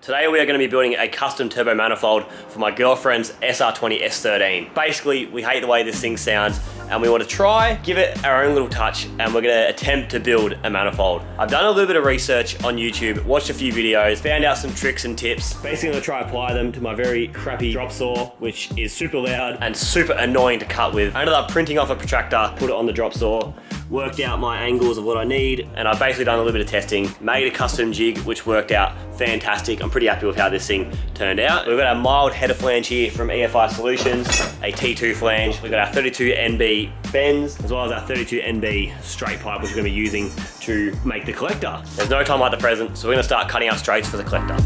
Today we are going to be building a custom turbo manifold for my girlfriend's SR20 S13. Basically, we hate the way this thing sounds and we want to try, give it our own little touch, and we're going to attempt to build a manifold. I've done a little bit of research on YouTube, watched a few videos, found out some tricks and tips. Basically, I'm going to try apply them to my very crappy drop saw, which is super loud and super annoying to cut with. I ended up printing off a protractor, put it on the drop saw, worked out my angles of what I need, and I've basically done a little bit of testing, made a custom jig, which worked out fantastic. I'm pretty happy with how this thing turned out. We've got a mild header flange here from EFI Solutions, a T2 flange. We've got our 32 NB bends, as well as our 32 NB straight pipe, which we're gonna be using to make the collector. There's no time like the present, so we're gonna start cutting out straights for the collector.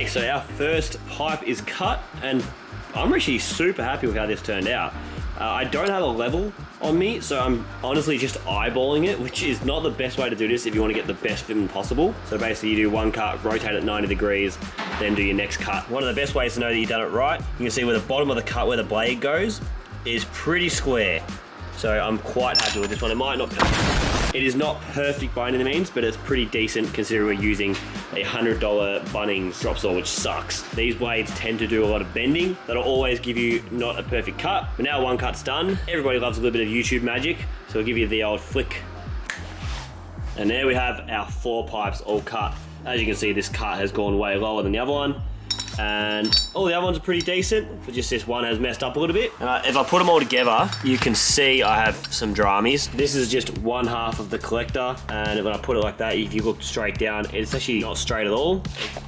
So our first pipe is cut, and I'm actually super happy with how this turned out. I don't have a level on me, so I'm honestly just eyeballing it, which is not the best way to do this if you want to get the best fitment possible. So basically you do one cut, rotate it 90 degrees, then do your next cut. One of the best ways to know that you've done it right, you can see where the bottom of the cut, where the blade goes, is pretty square. So I'm quite happy with this one. It is not perfect by any means, but it's pretty decent considering we're using a $100 Bunnings drop saw, which sucks. These blades tend to do a lot of bending. That'll always give you not a perfect cut. But now one cut's done. Everybody loves a little bit of YouTube magic, so we'll give you the old flick. And there we have our 4 pipes all cut. As you can see, this cut has gone way lower than the other one. And all the other ones are pretty decent, but just this one has messed up a little bit. And if I put them all together, you can see I have some dramies. This is just one half of the collector, and when I put it like that, if you look straight down, it's actually not straight at all.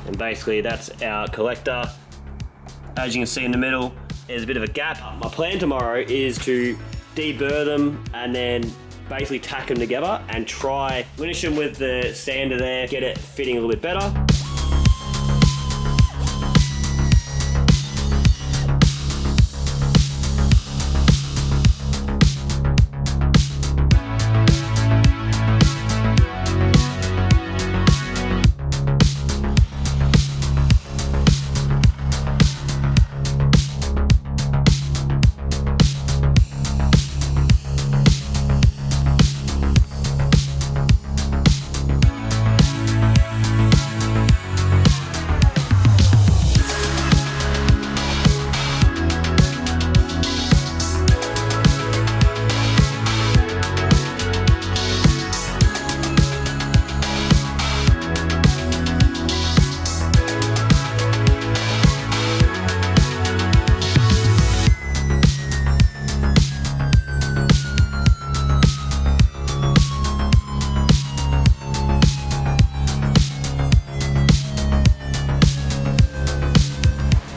And basically that's our collector. As you can see in the middle, there's a bit of a gap. My plan tomorrow is to deburr them and then basically tack them together and try finish them with the sander there, get it fitting a little bit better.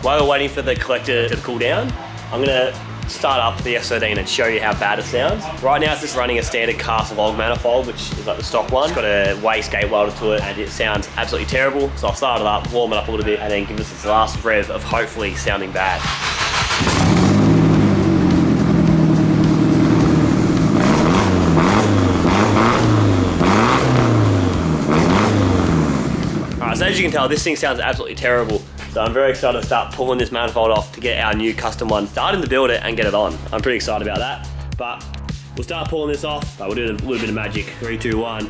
While we're waiting for the collector to cool down, I'm gonna start up the S13 and show you how bad it sounds. Right now it's just running a standard cast log manifold, which is like the stock one. It's got a wastegate welded to it and it sounds absolutely terrible. So I'll start it up, warm it up a little bit, and then give this its last rev of hopefully sounding bad. Alright, so as you can tell, this thing sounds absolutely terrible. So I'm very excited to start pulling this manifold off to get our new custom one, starting to build it and get it on. I'm pretty excited about that, but we'll start pulling this off. We'll do a little bit of magic. 3, 2, 1.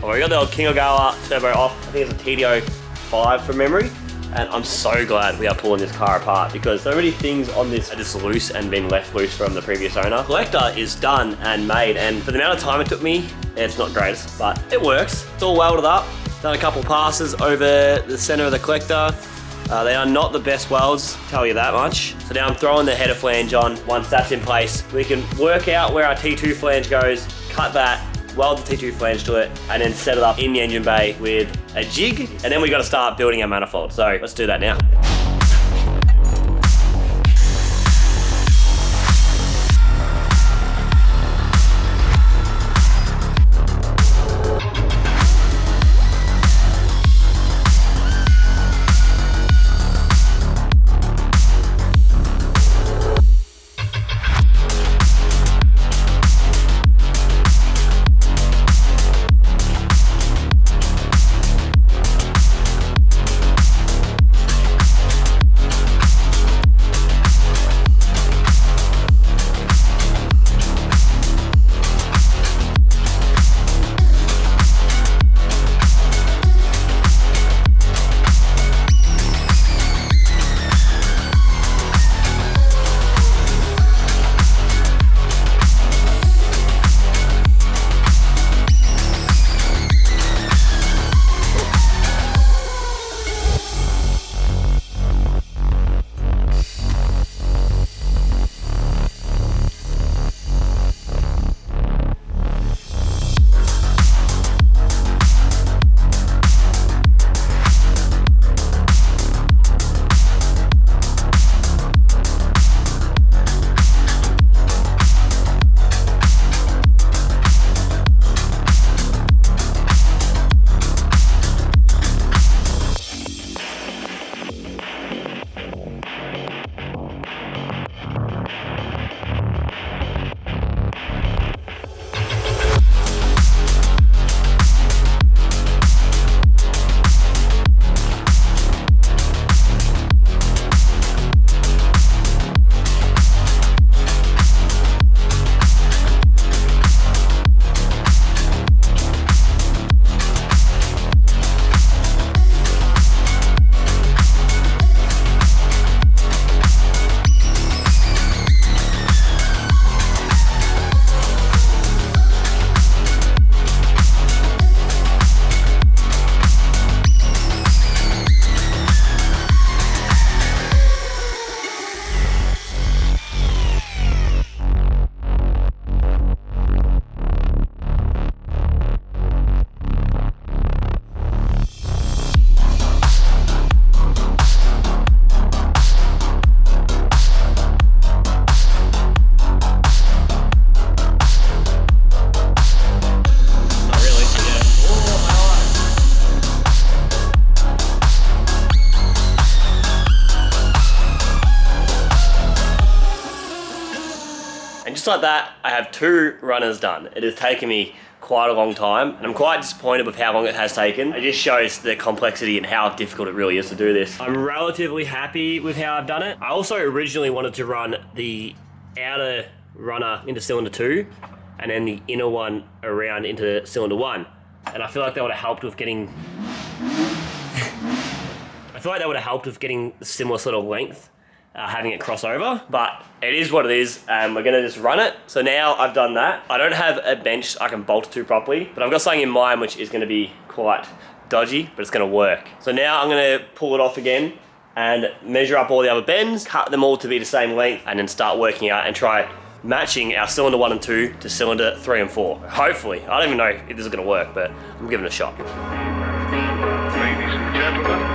Well, we got the old King of Gala turbo off. I think it's a TDO 5 from memory. And I'm so glad we are pulling this car apart because so many things on this are just loose and been left loose from the previous owner. The collector is done and made, and for the amount of time it took me, it's not greatest, but it works. It's all welded up. Done a couple passes over the center of the collector. They are not the best welds, tell you that much. So now I'm throwing the header flange on. Once that's in place, we can work out where our T2 flange goes, cut that, weld the T2 flange to it, and then set it up in the engine bay with a jig, and then we got to start building our manifold. So let's do that now. And just like that, I have 2 runners done. It has taken me quite a long time, and I'm quite disappointed with how long it has taken. It just shows the complexity and how difficult it really is to do this. I'm relatively happy with how I've done it. I also originally wanted to run the outer runner into cylinder 2 and then the inner one around into cylinder 1. And I feel like that would have helped with getting a similar sort of length, having it cross over, but it is what it is, and we're gonna just run it. So now I've done that. I don't have a bench I can bolt to properly, but I've got something in mind which is gonna be quite dodgy, but it's gonna work. So now I'm gonna pull it off again and measure up all the other bends, cut them all to be the same length, and then start working out and try matching our cylinder 1 and 2 to cylinder 3 and 4. Hopefully. I don't even know if this is gonna work, but I'm giving it a shot. Ladies and gentlemen.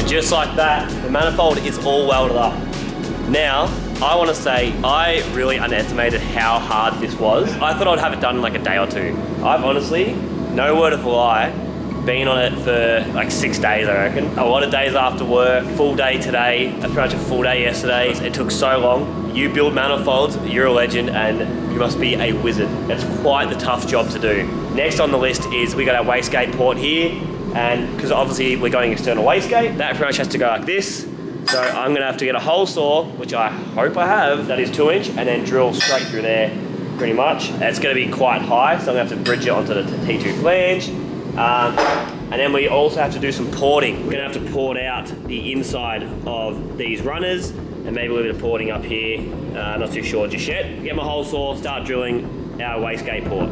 Just like that, the manifold is all welded up. Now, I want to say I really underestimated how hard this was. I thought I'd have it done in like a day or 2. I've honestly, no word of a lie, been on it for like 6 days, I reckon. A lot of days after work, full day today, pretty much a full day yesterday. It took so long. You build manifolds, you're a legend, and you must be a wizard. That's quite the tough job to do. Next on the list is we got our wastegate port here, and because obviously we're going external wastegate, that pretty much has to go like this. So I'm gonna have to get a hole saw, which I hope I have, that is 2 inch, and then drill straight through there, pretty much. It's gonna be quite high, so I'm gonna have to bridge it onto the T2 flange. And then we also have to do some porting. We're gonna have to port out the inside of these runners, and maybe a little bit of porting up here. Not too sure just yet. Get my hole saw, start drilling our wastegate port.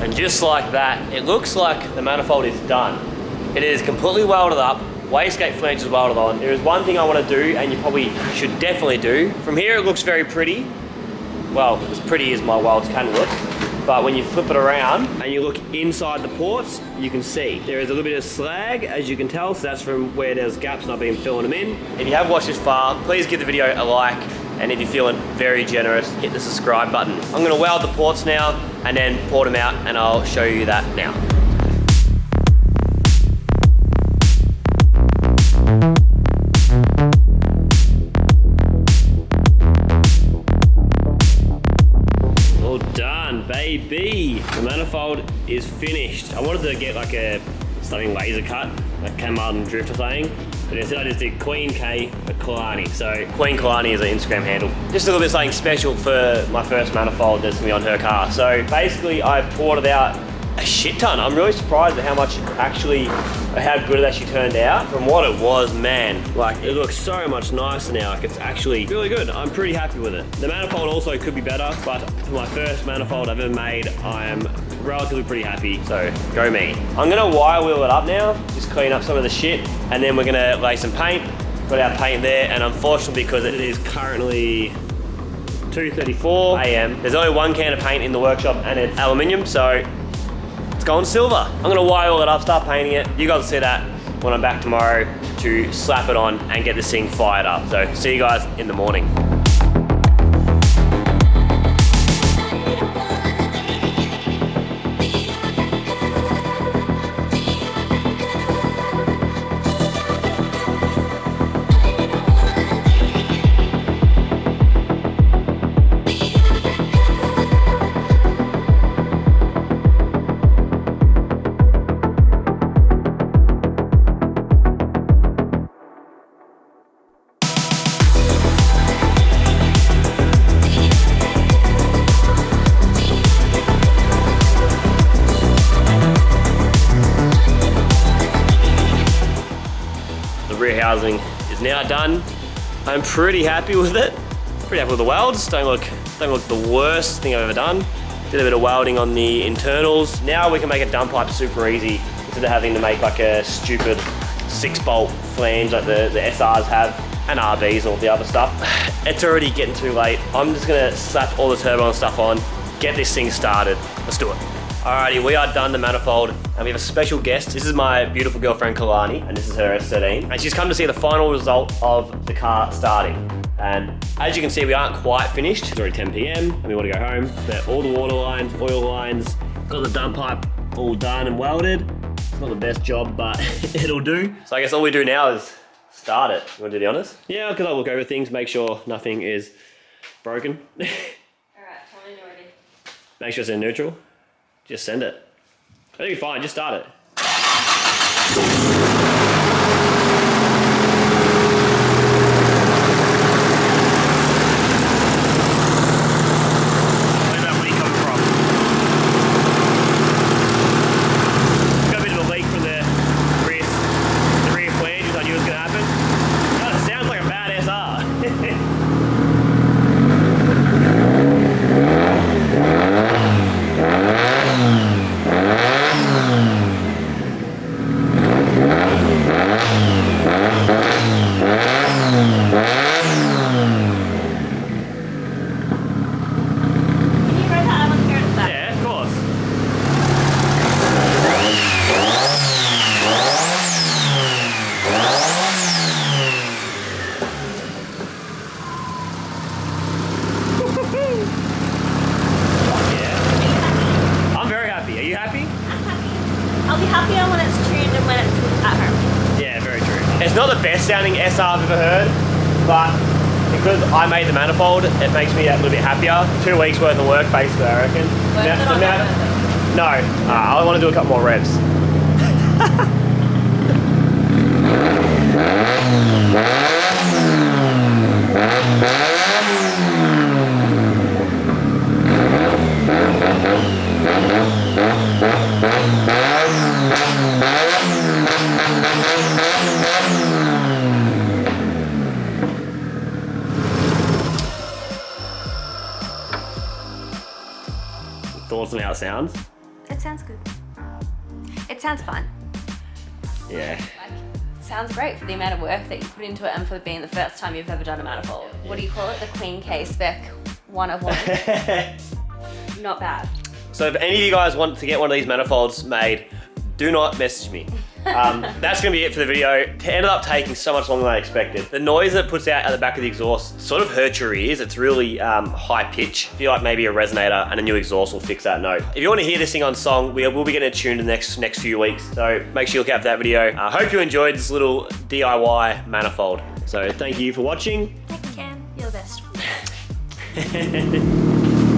And just like that, it looks like the manifold is done. It is completely welded up, wastegate flange is welded on. There is one thing I want to do, and you probably should definitely do. From here it looks very pretty. Well, as pretty as my welds can look. But when you flip it around and you look inside the ports, you can see there is a little bit of slag, as you can tell, so that's from where there's gaps and I've been filling them in. If you have watched this far, please give the video a like, and if you're feeling very generous, hit the subscribe button. I'm gonna weld the ports now and then port them out, and I'll show you that now. All done, baby. The manifold is finished. I wanted to get like a something laser cut, like Kalani drift or something. But instead I just did Queen K for Kalani. So Queen Kalani is an Instagram handle. Just a little bit something special for my first manifold that's gonna be on her car. So basically I ported out a shit ton. I'm really surprised at how good it actually turned out. From what it was, man, like it looks so much nicer now. Like it's actually really good. I'm pretty happy with it. The manifold also could be better, but for my first manifold I've ever made, I am relatively pretty happy, so go me. I'm gonna wire wheel it up now, just clean up some of the shit, and then we're gonna lay some paint. Got our paint there, and unfortunately because it is currently 2:34 AM, there's only one can of paint in the workshop and it's aluminium, so it's going silver. I'm gonna wire wheel it up, start painting it. You guys will see that when I'm back tomorrow to slap it on and get this thing fired up. So see you guys in the morning. Rear housing is now done. I'm pretty happy with it. Pretty happy with the welds. Don't look the worst thing I've ever done. Did a bit of welding on the internals. Now we can make a dump pipe super easy instead of having to make like a stupid 6-bolt flange like the SRs have, and RBs and all the other stuff. It's already getting too late. I'm just gonna slap all the turbo and stuff on, get this thing started. Let's do it. Alrighty, we are done the manifold, and we have a special guest. This is my beautiful girlfriend Kalani, and this is her S13. And she's come to see the final result of the car starting. And as you can see, we aren't quite finished. It's already 10 PM, and we want to go home. But all the water lines, oil lines, got the dump pipe all done and welded. It's not the best job, but it'll do. So I guess all we do now is start it. You want to do the honors? Yeah, because I'll look over things, make sure nothing is broken. Alright, tell me when you're ready. Make sure it's in neutral. Just send it. It'll be fine, just start it. be happier when it's tuned and when it's at home. Yeah, very true. It's not the best sounding SR I've ever heard, but because I made the manifold, it makes me a little bit happier. 2 weeks worth of work, basically, I reckon. Worth it or not worth it? No, I want to do a couple more revs. Thoughts on how it sounds? It sounds good. It sounds fun. Yeah. It sounds great for the amount of work that you put into it and for it being the first time you've ever done a manifold. What do you call it? The Queen K spec 101. Not bad. So if any of you guys want to get one of these manifolds made, do not message me. That's gonna be it for the video. It ended up taking so much longer than I expected. The noise that it puts out at the back of the exhaust sort of hurts your ears. It's really high pitch. I feel like maybe a resonator and a new exhaust will fix that note. If you want to hear this thing on song, we will be getting it tuned in the next few weeks. So make sure you look out for that video. I hope you enjoyed this little DIY manifold. So thank you for watching. Thank you, Cam. You're the best.